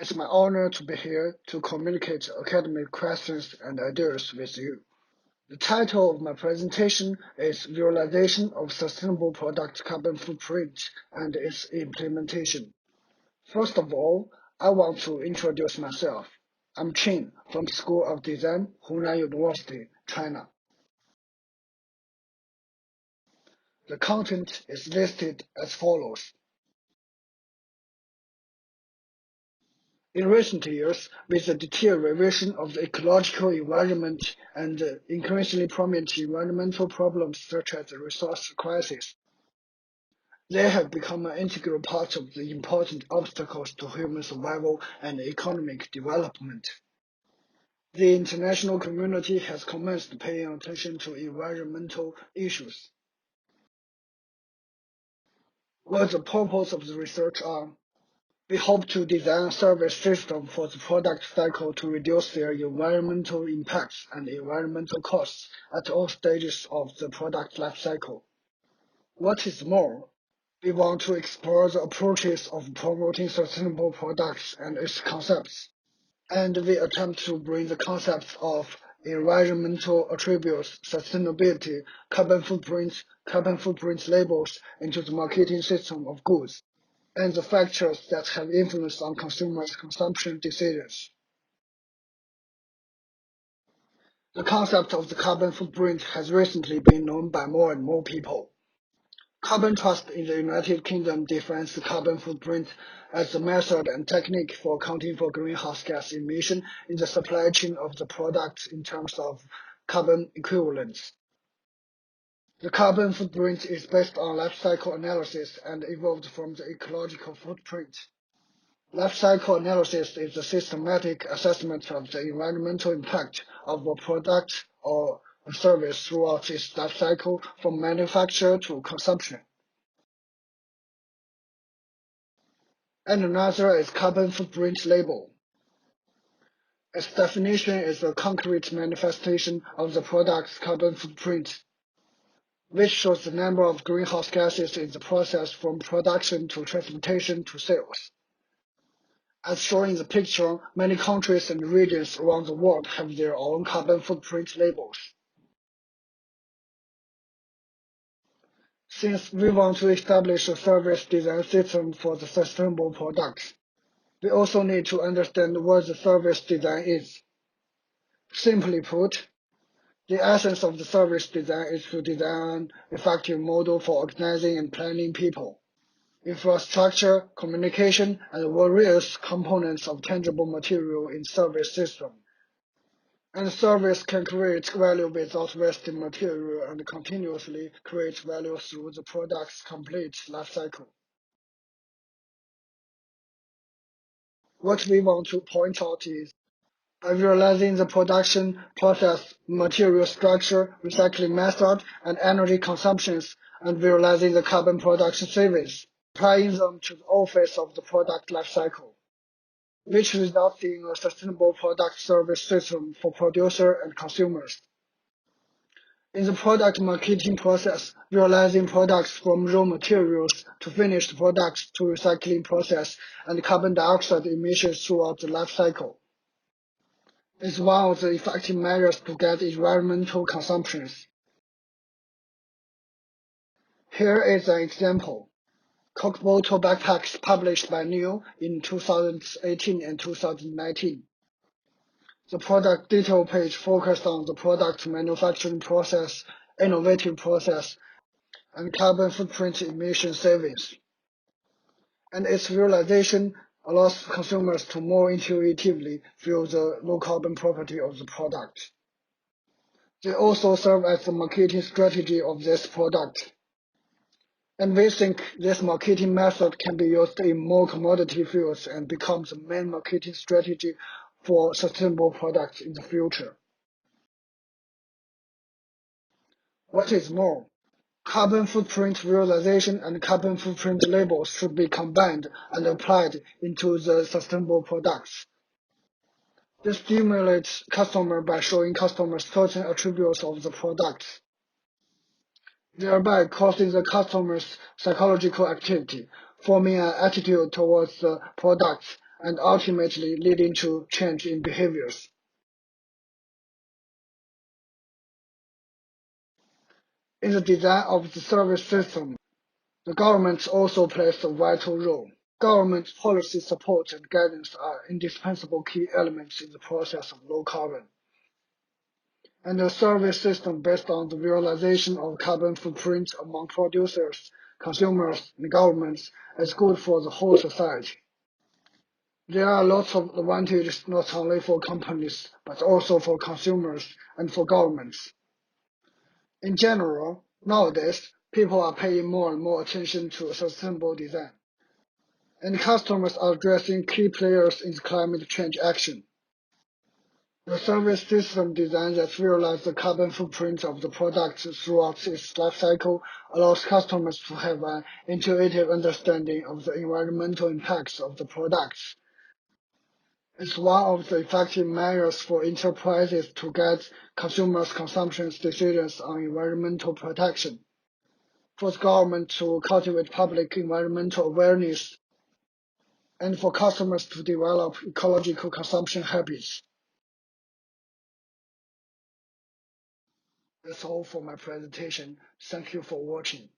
It's my honor to be here to communicate academic questions and ideas with you. The title of my presentation is Visualization of Sustainable Product Carbon Footprint and its Implementation. First of all, I want to introduce myself. I'm Chen from School of Design, Hunan University, China. The content is listed as follows. In recent years, with the deterioration of the ecological environment and increasingly prominent environmental problems such as the resource crisis, they have become an integral part of the important obstacles to human survival and economic development. The international community has commenced paying attention to environmental issues. What the purpose of the research are? We hope to design a service system for the product cycle to reduce their environmental impacts and environmental costs at all stages of the product life cycle. What is more, we want to explore the approaches of promoting sustainable products and its concepts, and we attempt to bring the concepts of environmental attributes, sustainability, carbon footprint labels into the marketing system of goods and the factors that have influence on consumers' consumption decisions. The concept of the carbon footprint has recently been known by more and more people. Carbon Trust in the United Kingdom defines the carbon footprint as the method and technique for accounting for greenhouse gas emission in the supply chain of the product in terms of carbon equivalents. The carbon footprint is based on life cycle analysis and evolved from the ecological footprint. Life cycle analysis is a systematic assessment of the environmental impact of a product or a service throughout its life cycle from manufacture to consumption. And another is carbon footprint label. Its definition is a concrete manifestation of the product's carbon footprint, which shows the number of greenhouse gases in the process from production to transportation to sales. As shown in the picture, many countries and regions around the world have their own carbon footprint labels. Since we want to establish a service design system for the sustainable products, we also need to understand what the service design is. Simply put, the essence of the service design is to design an effective model for organizing and planning people, infrastructure, communication, and various components of tangible material in service system. And service can create value without wasting material and continuously create value through the product's complete life cycle. What we want to point out is, by realizing the production process, material structure, recycling method, and energy consumptions, and realizing the carbon production savings, applying them to all phases of the product life cycle, which results in a sustainable product service system for producer and consumers. In the product marketing process, realizing products from raw materials to finished products to recycling process and carbon dioxide emissions throughout the life cycle is one of the effective measures to get environmental consumptions. Here is an example. Coke bottle backpacks published by New in 2018 and 2019. The product detail page focused on the product manufacturing process, innovative process, and carbon footprint emission savings. And its realization allows consumers to more intuitively feel the low carbon property of the product. They also serve as the marketing strategy of this product. And we think this marketing method can be used in more commodity fields and become the main marketing strategy for sustainable products in the future. What is more, carbon footprint realization and carbon footprint labels should be combined and applied into the sustainable products. This stimulates customers by showing customers certain attributes of the products, thereby causing the customer's psychological activity, forming an attitude towards the products and ultimately leading to change in behaviors. In the design of the service system, the government also plays a vital role. Government policy support and guidance are indispensable key elements in the process of low carbon. And a service system based on the realization of carbon footprint among producers, consumers, and governments is good for the whole society. There are lots of advantages not only for companies, but also for consumers and for governments. In general, nowadays, people are paying more and more attention to sustainable design, and customers are addressing key players in climate change action. The service system design that realizes the carbon footprint of the product throughout its life cycle allows customers to have an intuitive understanding of the environmental impacts of the products. It's one of the effective measures for enterprises to guide consumers' consumption decisions on environmental protection, for the government to cultivate public environmental awareness, and for customers to develop ecological consumption habits. That's all for my presentation. Thank you for watching.